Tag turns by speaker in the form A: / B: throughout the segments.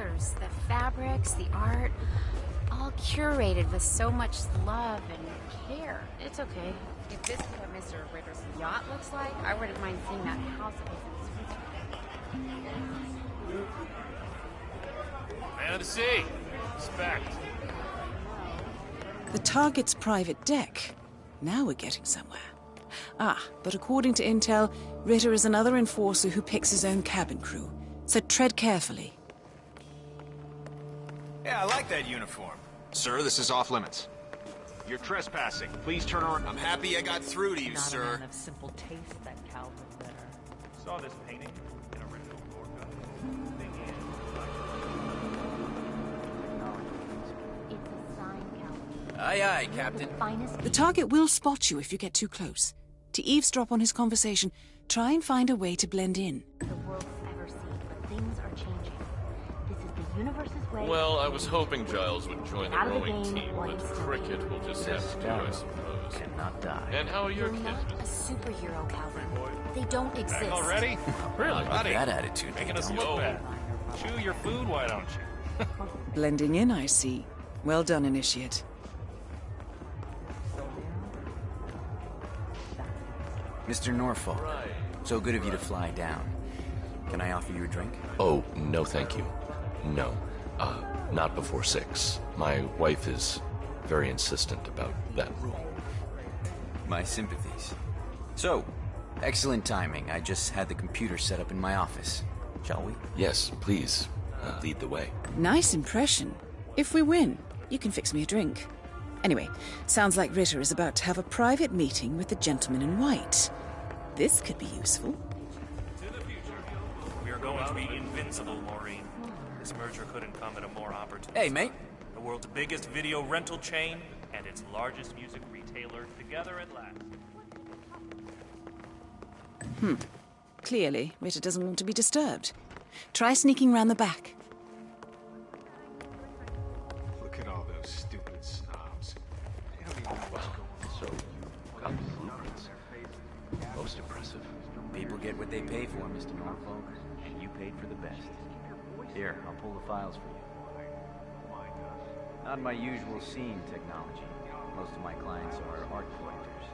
A: colors, the fabrics, the art, all curated with so much love and care. It's okay. If this is what Mr. Ritter's yacht looks like, I wouldn't mind seeing that house of his in Switzerland.
B: Man of the sea. Respect.
C: The target's private deck. Now we're getting somewhere. Ah, but according to intel, Ritter is another enforcer who picks his own cabin crew. So tread carefully.
D: Yeah, I like that uniform.
E: Sir, this is off limits.
D: You're trespassing. Please turn around. I'm happy I got through to you,
F: Not
D: sir.
F: a man of simple taste, that Calvin Ritter.
B: Saw this painting in original Gorka.
A: It's a sign, Calvin.
D: Aye, aye, Captain.
C: The target will spot you if you get too close. To eavesdrop on his conversation, try and find a way to blend in.
A: The world's ever seen, but things are changing. This is the universe's way.
B: Well, I was hoping Giles would join the
A: Out of the
B: rowing
A: game,
B: team,
A: what
B: but
A: is still
B: cricket will just have to do, I suppose.
F: Cannot die.
B: And how are your
A: You're
B: kids?
A: not a superhero, Calvin. They don't exist.
B: Back already? Really?
D: Buddy.
E: That attitude.
B: Making us look bad. Chew your food, why don't you?
C: Blending in, I see. Well done, Initiate.
E: Mr. Norfolk, so good of you to fly down. Can I offer you a drink?
G: Oh, no thank you. No. Not before 6. My wife is very insistent about that rule.
E: My sympathies. So, excellent timing. I just had the computer set up in my office. Shall we?
G: Yes, please. Lead the way.
C: Nice impression. If we win, you can fix me a drink. Anyway, sounds like Ritter is about to have a private meeting with the gentleman in white. This could be useful.
B: To the future. We are going to be invincible, Maureen. This merger couldn't come at a more opportune
E: Hey, mate.
B: time. The world's biggest video rental chain and its largest music retailer together at last.
C: Clearly, Ritter doesn't want to be disturbed. Try sneaking round the back.
D: Look at all those stupid snobs. They don't even know what's going on.
G: So you got the blueprints. Most impressive.
E: People get what they pay for, Mr. Norfolk. And you paid for the best. Here, I'll pull the files for you. Not my usual scene technology. Most of my clients are art collectors.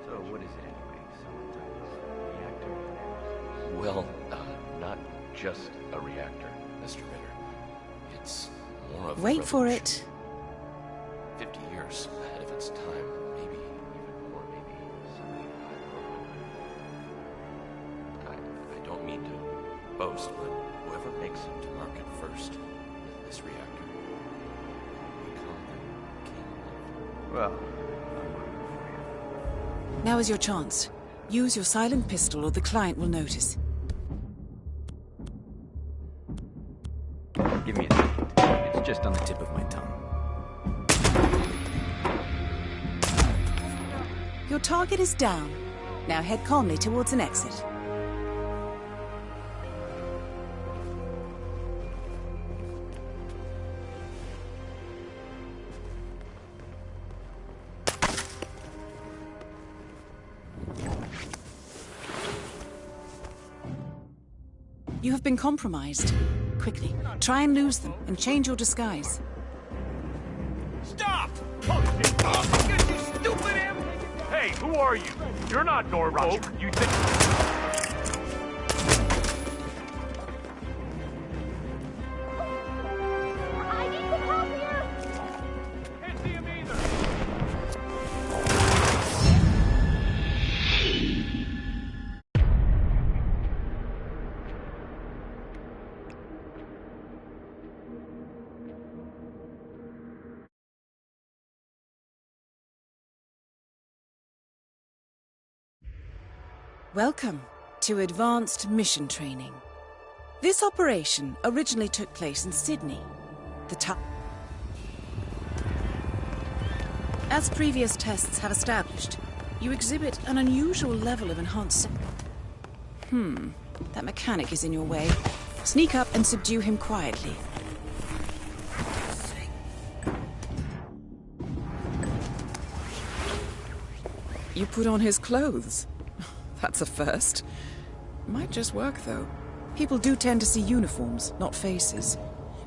E: So what is it anyway? Some type of reactor?
G: Well, not just a reactor, Mr. Ritter. It's more of a
C: Wait for
G: revolution.
C: it.
G: 50 years ahead of its time. Maybe even more, maybe something I don't mean to boast, but whoever makes it to market first with this reactor will become the king of...
E: Well,
C: Now is your chance. Use your silent pistol or the client will notice.
E: give me a second. It's just on the tip of my tongue.
C: Your target is down. Now head calmly towards an exit. You have been compromised. Quickly, try and lose them and change your disguise.
B: Stop! Oh, you stupid him! Hey, who are you? You're not Norfolk. You think...
A: I need some help here!
B: Can't see him either.
C: Welcome to Advanced Mission Training. This operation originally took place in Sydney. As previous tests have established, you exhibit an unusual level of enhanced... That mechanic is in your way. Sneak up and subdue him quietly. You put on his clothes. That's a first. Might just work, though. People do tend to see uniforms, not faces.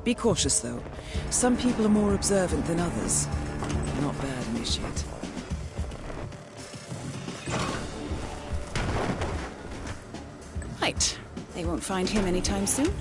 C: Be cautious, though. Some people are more observant than others. Not bad, Initiate. Right. They won't find him anytime soon.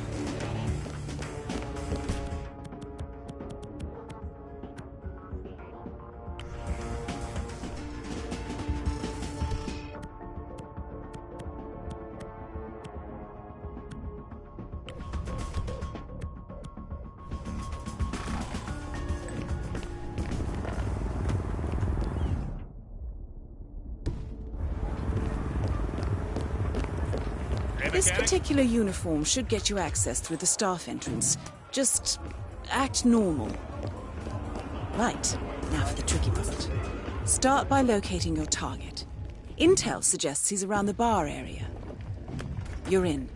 C: This particular uniform should get you access through the staff entrance. Just act normal. Right, now for the tricky part. Start by locating your target. Intel suggests he's around the bar area. You're in.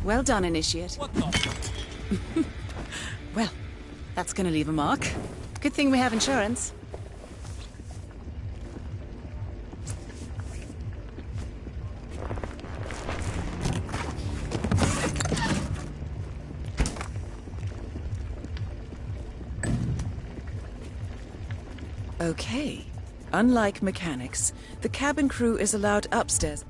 C: Well done, Initiate.
B: What the?
C: Well, that's gonna leave a mark. Good thing we have insurance. Okay. Unlike mechanics, the cabin crew is allowed upstairs.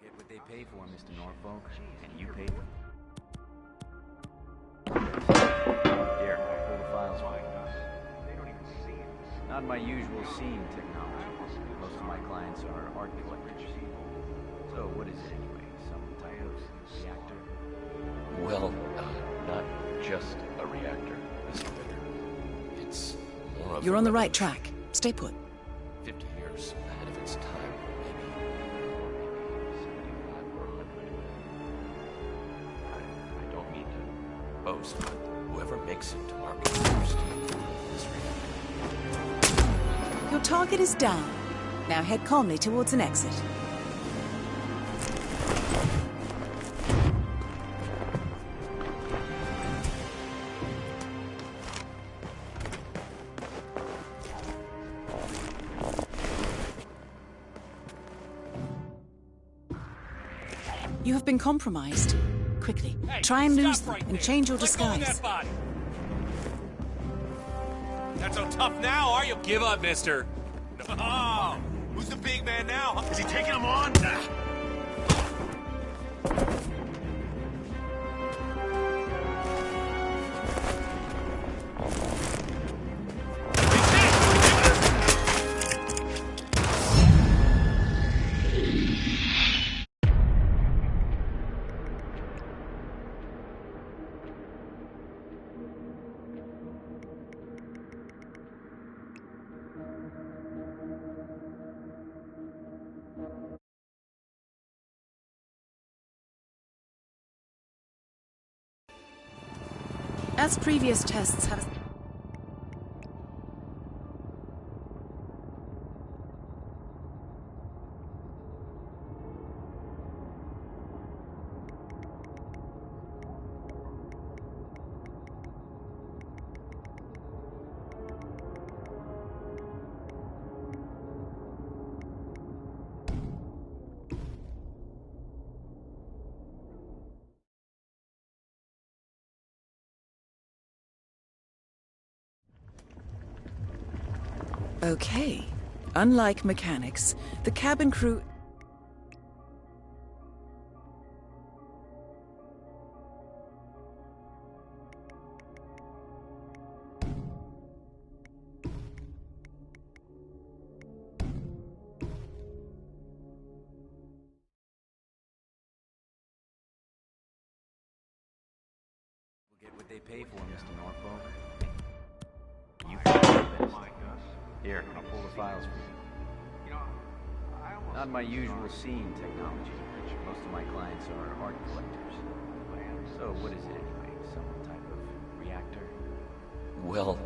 E: Get what they pay for, Mr. Norfolk, and you pay for... Here, I'll pull the files for you. Not my usual scene technology. Most of my clients are art collectors. So what is it anyway? Some type of reactor?
G: Well, not just a reactor, Mr. Ritter. It's more of
C: You're
G: a
C: on the right
G: revolution.
C: track. Stay put.
G: 50 years ahead of its time, maybe. 75 or 100. I don't mean to boast, but whoever makes it to market first, this reactor.
C: Your target is down. Now head calmly towards an exit. You have been compromised. Quickly, try and lose them and change your disguise.
B: Not so tough now, are you? Give up, mister. No. Who's the big man now? Is he taking him on?
C: As previous tests have... Okay. Unlike mechanics, the cabin crew...
E: We'll get what they pay for, Mr. Norfolk. You pay for this. Here, I'll pull the files for you. Not my usual scene technology. Most of my clients are art collectors. So what is it anyway? some type of reactor?
G: Well,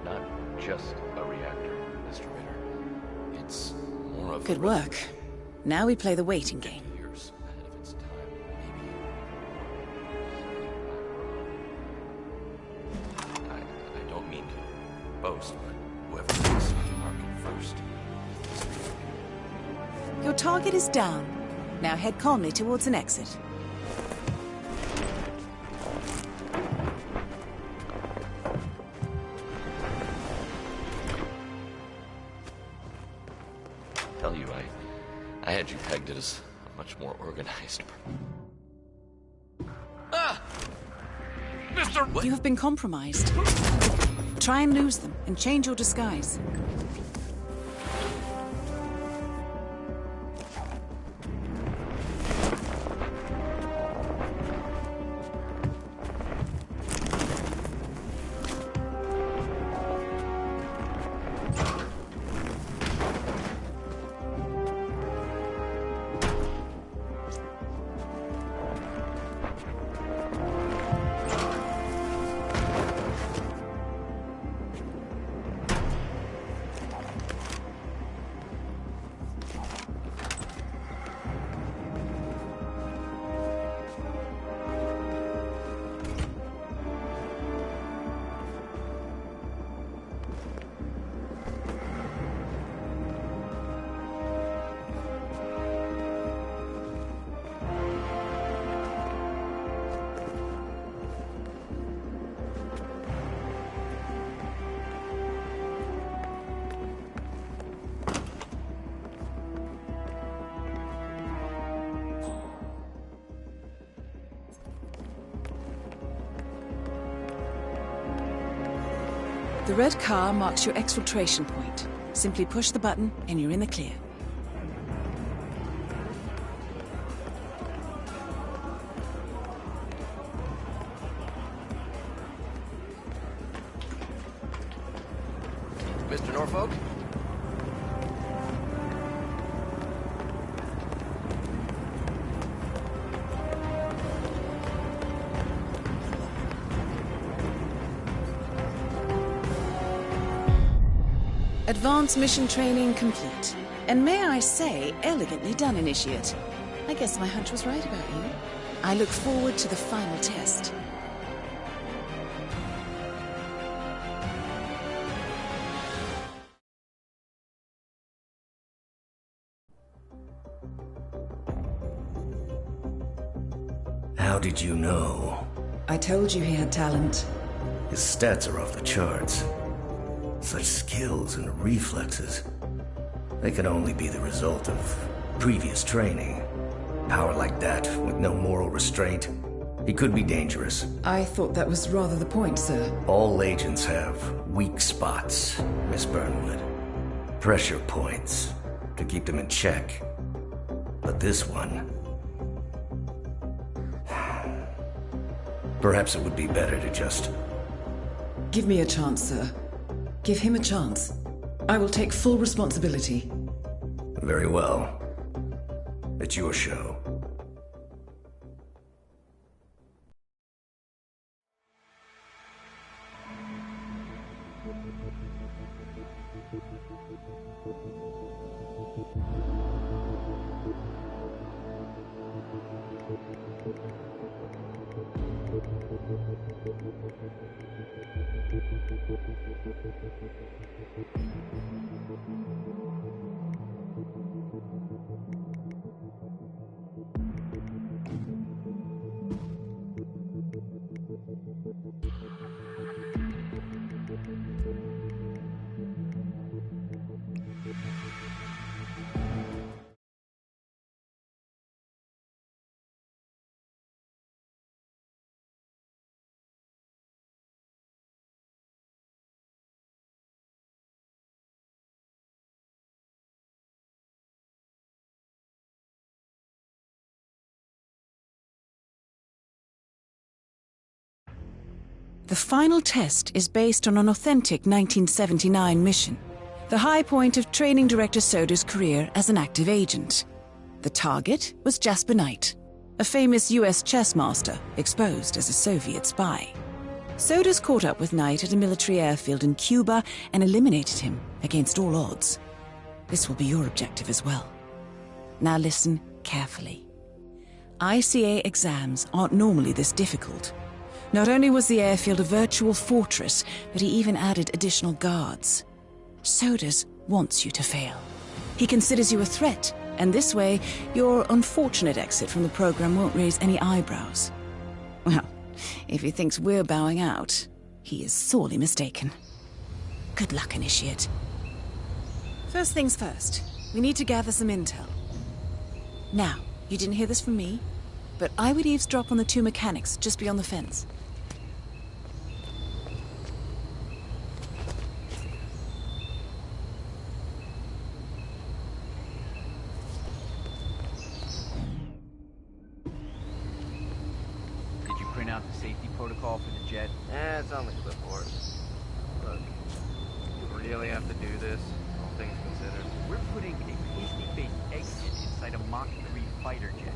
G: not just a reactor, Mr. Ritter. It's more of
C: Good
G: a
C: work. Now we play the waiting game.
G: years ahead of its time, maybe. I don't mean to boast, but whoever makes it to market first.
C: Your target is down. Now head calmly towards an exit.
G: Tell you, I had you pegged as much more organized. Ah! Mr. What?
C: You have been compromised. Try and lose them and change your disguise. The red car marks your exfiltration point. Simply push the button and you're in the clear.
G: Mr. Norfolk?
C: Advanced mission training complete. And may I say, elegantly done, Initiate. I guess my hunch was right about you. I look forward to the final test.
H: How did you know?
C: I told you he had talent.
H: His stats are off the charts. Such skills and reflexes. They can only be the result of previous training. Power like that, with no moral restraint, he could be dangerous.
C: I thought that was rather the point, sir.
H: All agents have weak spots, Miss Burnwood. Pressure points, to keep them in check. But this one... Perhaps it would be better to just...
I: Give me a chance, sir. Give him a chance. I will take full responsibility.
H: Very well. It's your show.
C: The final test is based on an authentic 1979 mission, the high point of Training Director Soda's career as an active agent. The target was Jasper Knight, a famous US chess master exposed as a Soviet spy. Soda's caught up with Knight at a military airfield in Cuba and eliminated him against all odds. This will be your objective as well. Now listen carefully. ICA exams aren't normally this difficult. Not only was the airfield a virtual fortress, but he even added additional guards. Sodas wants you to fail. He considers you a threat, and this way, your unfortunate exit from the program won't raise any eyebrows. Well, if he thinks we're bowing out, he is sorely mistaken. Good luck, Initiate. First things first, we need to gather some intel. Now, you didn't hear this from me, but I would eavesdrop on the two mechanics just beyond the fence.
E: Did you print out the safety protocol for the jet?
J: It's on the clipboard. Look, you really have to do this, all things considered.
E: We're putting a pasty-faced egghead inside a Mach 3 fighter jet.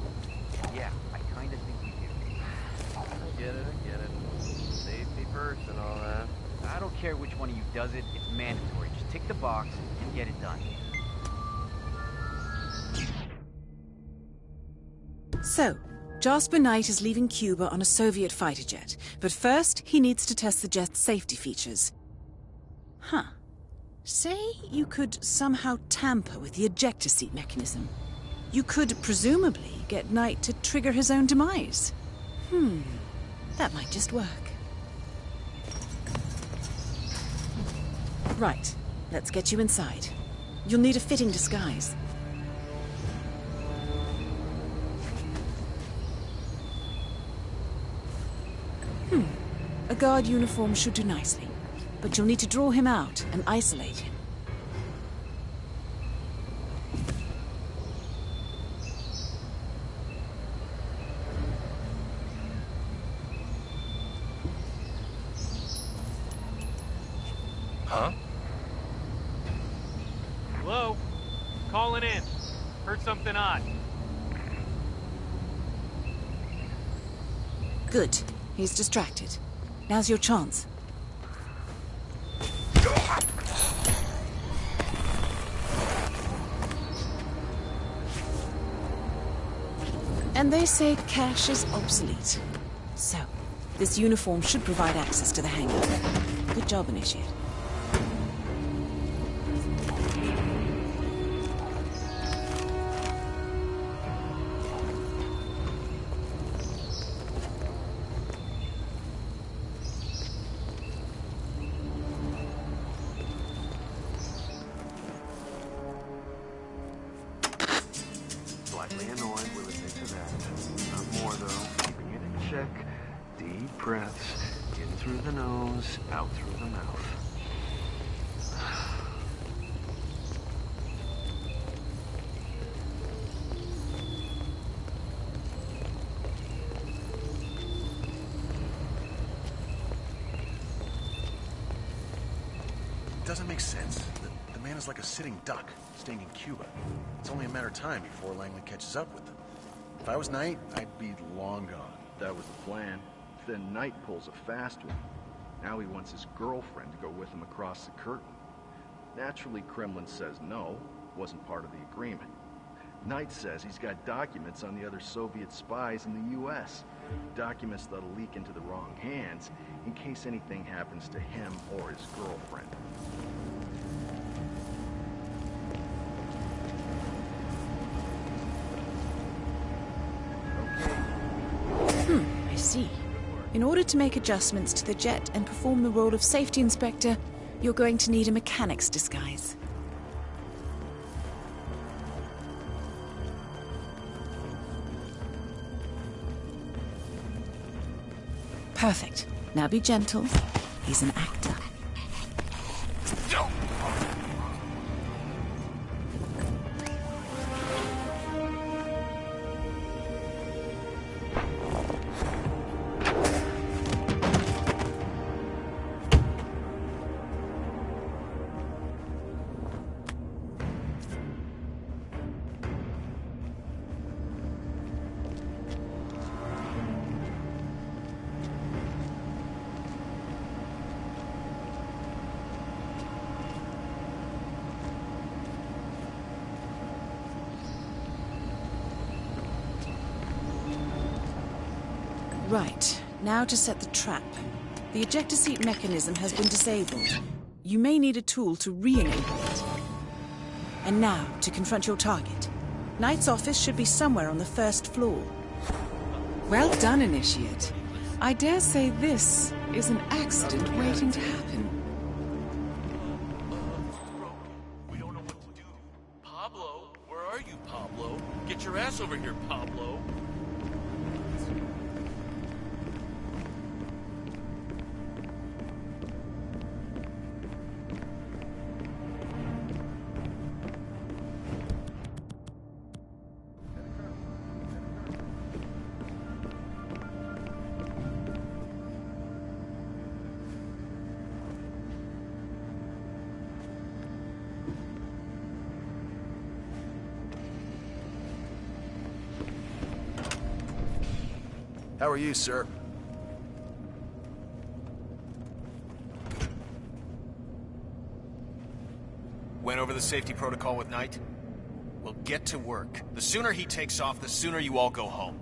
E: Yeah, I kinda think we do.
J: I get it. Safety first and all that.
E: I don't care which one of you does it, it's mandatory. Just tick the box and get it done.
C: So, Jasper Knight is leaving Cuba on a Soviet fighter jet, but first he needs to test the jet's safety features. Huh. Say you could somehow tamper with the ejector seat mechanism. You could presumably get Knight to trigger his own demise. That might just work. Right, let's get you inside. You'll need a fitting disguise. A guard uniform should do nicely, but you'll need to draw him out and isolate him.
G: Huh?
B: Hello? Calling in. Heard something odd.
C: Good. He's distracted. Now's your chance. And they say cash is obsolete. So, this uniform should provide access to the hangar. Good job, Initiate.
D: Slightly annoyed with a taste of that. Not more, though. Keeping it in check. Deep breaths. In through the nose, out through the mouth.
K: It doesn't make sense. The man is like a sitting duck, staying in Cuba. It's only a matter of time before Langley catches up with them. If I was Knight, I'd be long gone.
L: That was the plan. Then Knight pulls a fast one. Now he wants his girlfriend to go with him across the curtain. Naturally, Kremlin says no. Wasn't part of the agreement. Knight says he's got documents on the other Soviet spies in the US. Documents that'll leak into the wrong hands in case anything happens to him or his girlfriend.
C: I see. In order to make adjustments to the jet and perform the role of safety inspector, you're going to need a mechanic's disguise. Perfect. Now be gentle. He's an actor. Right, now to set the trap. The ejector seat mechanism has been disabled. You may need a tool to re-enable it. And now, to confront your target. Knight's office should be somewhere on the first floor.
I: Well done, Initiate. I dare say this is an accident waiting to happen.
G: We don't know what to do. Pablo, where are you, Pablo? Get your ass over here, Pablo.
K: How are you, sir?
M: Went over the safety protocol with Knight? Well, get to work. The sooner he takes off, the sooner you all go home.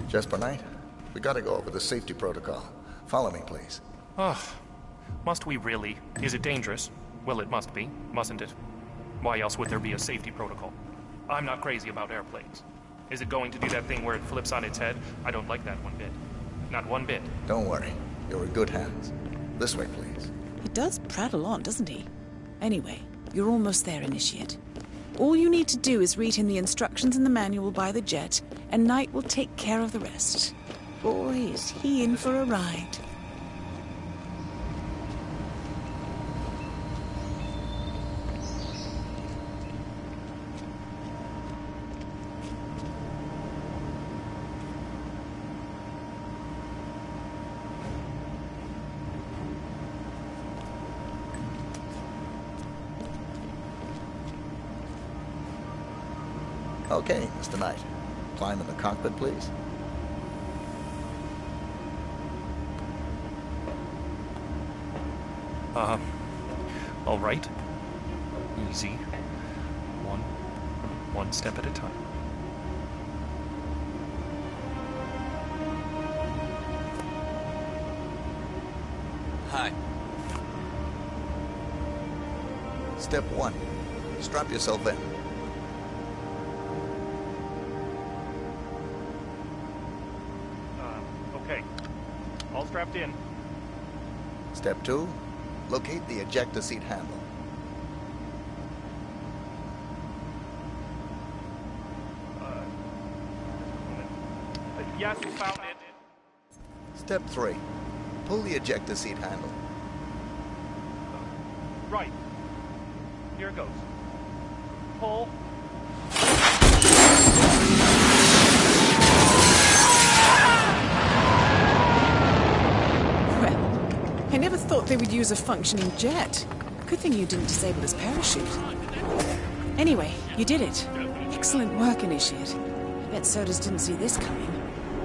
N: Jasper Knight, we gotta go over the safety protocol. Follow me, please.
O: Ugh. Must we really? Is it dangerous? Well, it must be, mustn't it? Why else would there be a safety protocol? I'm not crazy about airplanes. Is it going to do that thing where it flips on its head? I don't like that one bit. Not one bit.
N: Don't worry. You're in good hands. This way, please.
C: He does prattle on, doesn't he? Anyway, you're almost there, Initiate. All you need to do is read him the instructions in the manual by the jet, and Knight will take care of the rest. Boy, is he in for a ride.
N: Okay, Mr. Knight. Climb in the cockpit, please.
O: All right. Easy. One step at a time.
N: Hi. Step 1. Strap yourself in.
O: Okay. All strapped in.
N: Step 2. Locate the ejector seat handle.
O: Yes, found it.
N: Step 3. Pull the ejector seat handle.
O: Right. Here it goes. Pull.
C: I never thought they would use a functioning jet. Good thing you didn't disable his parachute. Anyway, you did it. Excellent work, Initiate. I bet Sodas didn't see this coming.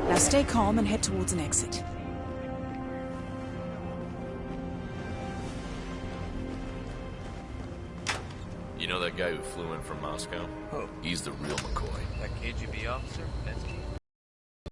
C: Now stay calm and head towards an exit.
G: You know that guy who flew in from Moscow?
J: Who?
G: He's the real McCoy.
J: That KGB officer? Bensky?